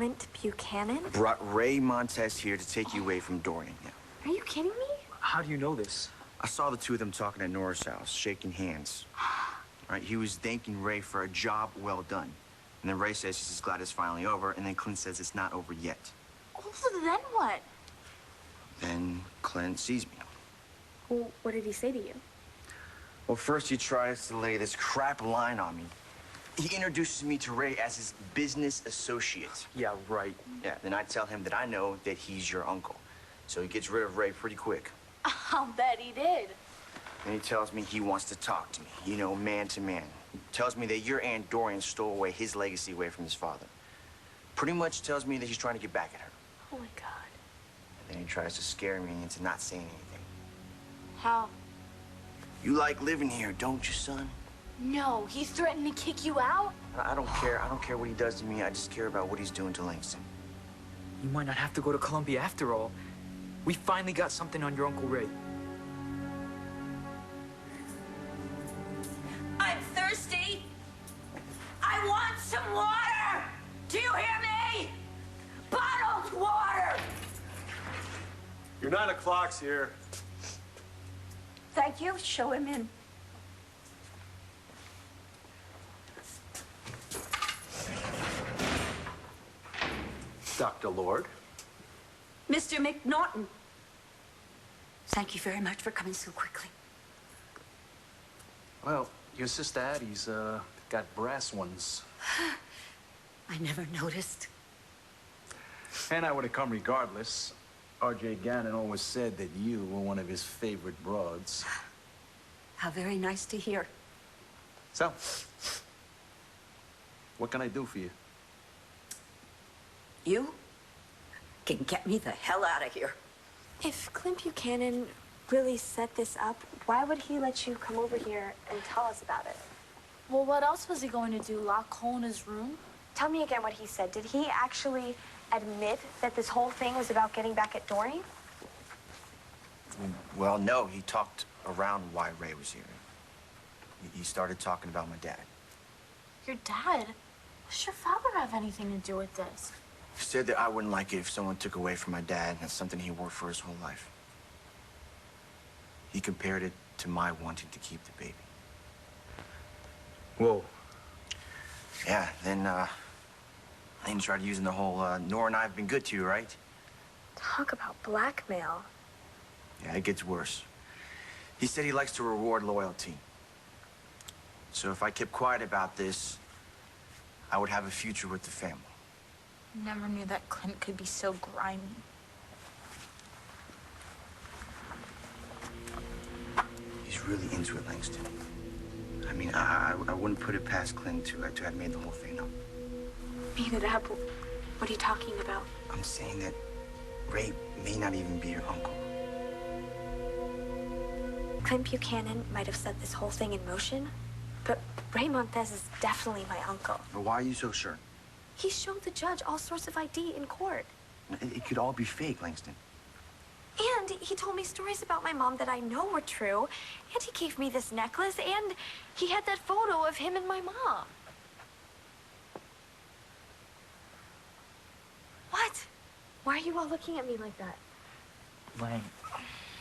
Clint Buchanan? Brought Ray Montez here to take you away from Dorian. Yeah. Are you kidding me? How do you know this? I saw the two of them talking at Nora's house, shaking hands. Right, he was thanking Ray for a job well done. And then Ray says he's glad it's finally over, and then Clint says it's not over yet. Oh, so then what? Then Clint sees me. Well, what did he say to you? Well, first he tries to lay this crap line on me. He introduces me to Ray as his business associate. Yeah, right. Yeah, then I tell him that I know that he's your uncle. So he gets rid of Ray pretty quick. I'll bet he did. And he tells me he wants to talk to me, you know, man to man. He tells me that your Aunt Dorian stole away his legacy away from his father. Pretty much tells me that he's trying to get back at her. Oh, my God. And then he tries to scare me into not saying anything. How? You like living here, don't you, son? No, he's threatening to kick you out? I don't care. I don't care what he does to me. I just care about what he's doing to Langston. You might not have to go to Columbia after all. We finally got something on your Uncle Ray. I'm thirsty. I want some water. Do you hear me? Bottled water. Your 9 o'clock's here. Thank you. Show him in. Dr. Lord. Mr. McNaughton. Thank you very much for coming so quickly. Well, your sister Addie's got brass ones. I never noticed. And I would have come regardless. R.J. Gannon always said that you were one of his favorite broads. How very nice to hear. So, what can I do for you? You can get me the hell out of here. If Clint Buchanan really set this up, why would he let you come over here and tell us about it? Well, what else was he going to do? Lock Cole in his room? Tell me again what he said. Did he actually admit that this whole thing was about getting back at Dorian? Well, no. He talked around why Ray was here. He started talking about my dad. Your dad? Does your father have anything to do with this? He said that I wouldn't like it if someone took away from my dad. That's something he worked for his whole life. He compared it to my wanting to keep the baby. Whoa. Yeah, then he tried using the whole, Nora and I have been good to you, right? Talk about blackmail. Yeah, it gets worse. He said he likes to reward loyalty. So if I kept quiet about this, I would have a future with the family. Never knew that Clint could be so grimy. He's really into it, Langston. I mean, I wouldn't put it past Clint to have made the whole thing up. Beat it up. What are you talking about? I'm saying that Ray may not even be your uncle. Clint Buchanan might have set this whole thing in motion, but Ray Montez is definitely my uncle. But why are you so sure? He showed the judge all sorts of ID in court. It could all be fake, Langston. And he told me stories about my mom that I know were true. And he gave me this necklace, and he had that photo of him and my mom. What? Why are you all looking at me like that? Lang,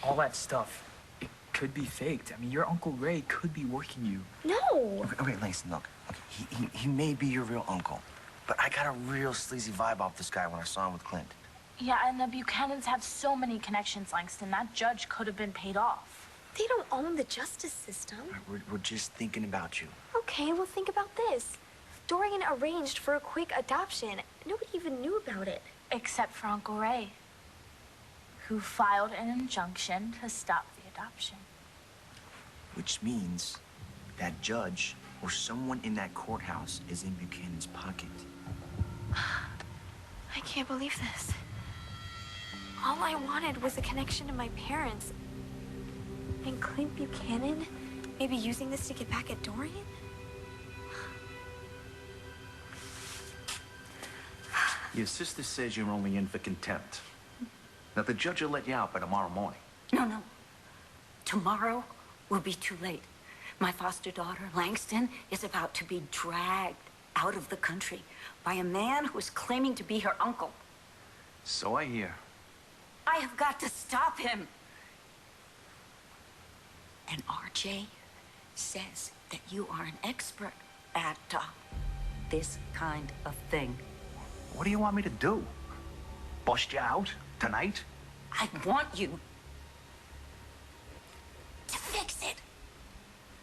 all that stuff, it could be faked. I mean, your Uncle Ray could be working you. No! Okay, Langston, look. Okay, he may be your real uncle, but I got a real sleazy vibe off this guy when I saw him with Clint. Yeah, and the Buchanans have so many connections, Langston. That judge could have been paid off. They don't own the justice system. We're just thinking about you. Okay, well, think about this. Dorian arranged for a quick adoption. Nobody even knew about it. Except for Uncle Ray, who filed an injunction to stop the adoption. Which means that judge or someone in that courthouse is in Buchanan's pocket. I can't believe this. All I wanted was a connection to my parents. And Clint Buchanan maybe using this to get back at Dorian? Your sister says you're only in for contempt. Now, the judge will let you out by tomorrow morning. No. Tomorrow will be too late. My foster daughter, Langston, is about to be dragged out of the country by a man who is claiming to be her uncle. So I hear. I have got to stop him. And RJ says that you are an expert at this kind of thing. What do you want me to do? Bust you out tonight? I want you to fix it.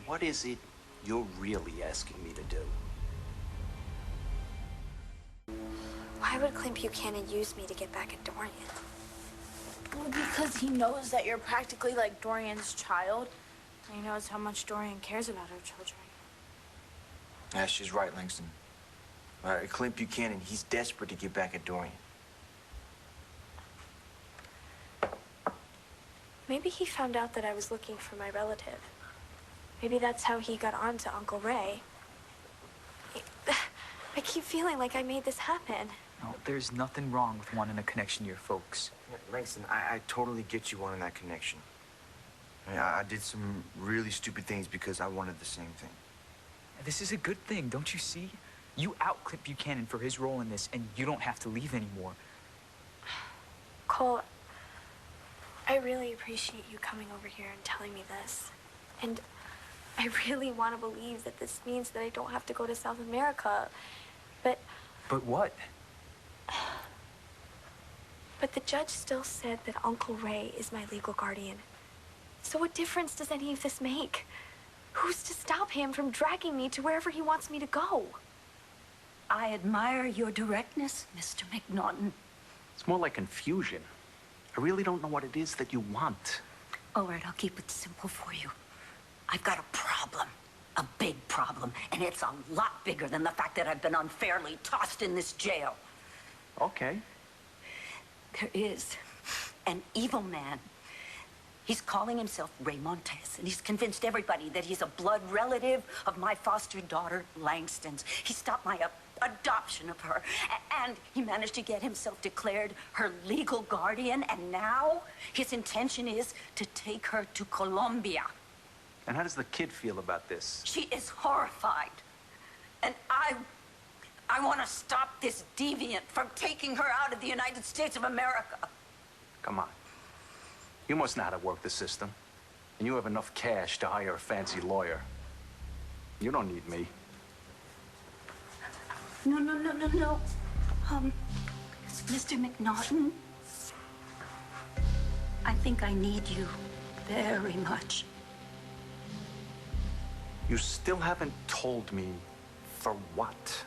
What is it you're really asking me to do? Why would Clint Buchanan use me to get back at Dorian? Well, because he knows that you're practically like Dorian's child. And he knows how much Dorian cares about her children. Yeah, she's right, Langston. Clint Buchanan, he's desperate to get back at Dorian. Maybe he found out that I was looking for my relative. Maybe that's how he got on to Uncle Ray. I keep feeling like I made this happen. No, there's nothing wrong with wanting a connection to your folks. Yeah, Langston, I totally get you wanting that connection. I did some really stupid things because I wanted the same thing. This is a good thing, don't you see? You out Clint Buchanan for his role in this, and you don't have to leave anymore. Cole, I really appreciate you coming over here and telling me this. And I really want to believe that this means that I don't have to go to South America. But what? But the judge still said that Uncle Ray is my legal guardian. So what difference does any of this make? Who's to stop him from dragging me to wherever he wants me to go? I admire your directness, Mr. McNaughton. It's more like confusion. I really don't know what it is that you want. All right, I'll keep it simple for you. I've got a problem, a big problem, and it's a lot bigger than the fact that I've been unfairly tossed in this jail. Okay. There is an evil man. He's calling himself Ray Montez, and he's convinced everybody that he's a blood relative of my foster daughter, Langston's. He stopped my adoption of her, and he managed to get himself declared her legal guardian, and now his intention is to take her to Colombia. And how does the kid feel about this? She is horrified, and I want to stop this deviant from taking her out of the United States of America. Come on. You must know how to work the system. And you have enough cash to hire a fancy lawyer. You don't need me. No. Mr. McNaughton, I think I need you very much. You still haven't told me for what?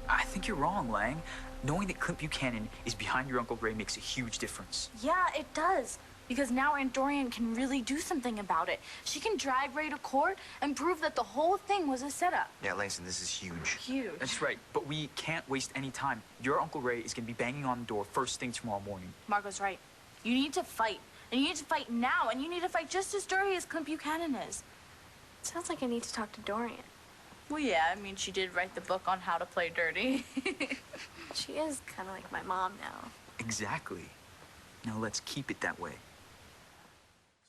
I think you're wrong, Lang. Knowing that Clint Buchanan is behind your Uncle Ray makes a huge difference. Yeah, it does. Because now Aunt Dorian can really do something about it. She can drag Ray to court and prove that the whole thing was a setup. Yeah, Langston, this is huge. Huge. That's right, but we can't waste any time. Your Uncle Ray is going to be banging on the door first thing tomorrow morning. Marco's right. You need to fight. And you need to fight now. And you need to fight just as dirty as Clint Buchanan is. Sounds like I need to talk to Dorian. Well, yeah, I mean, she did write the book on how to play dirty. She is kind of like my mom now. Exactly. Now let's keep it that way.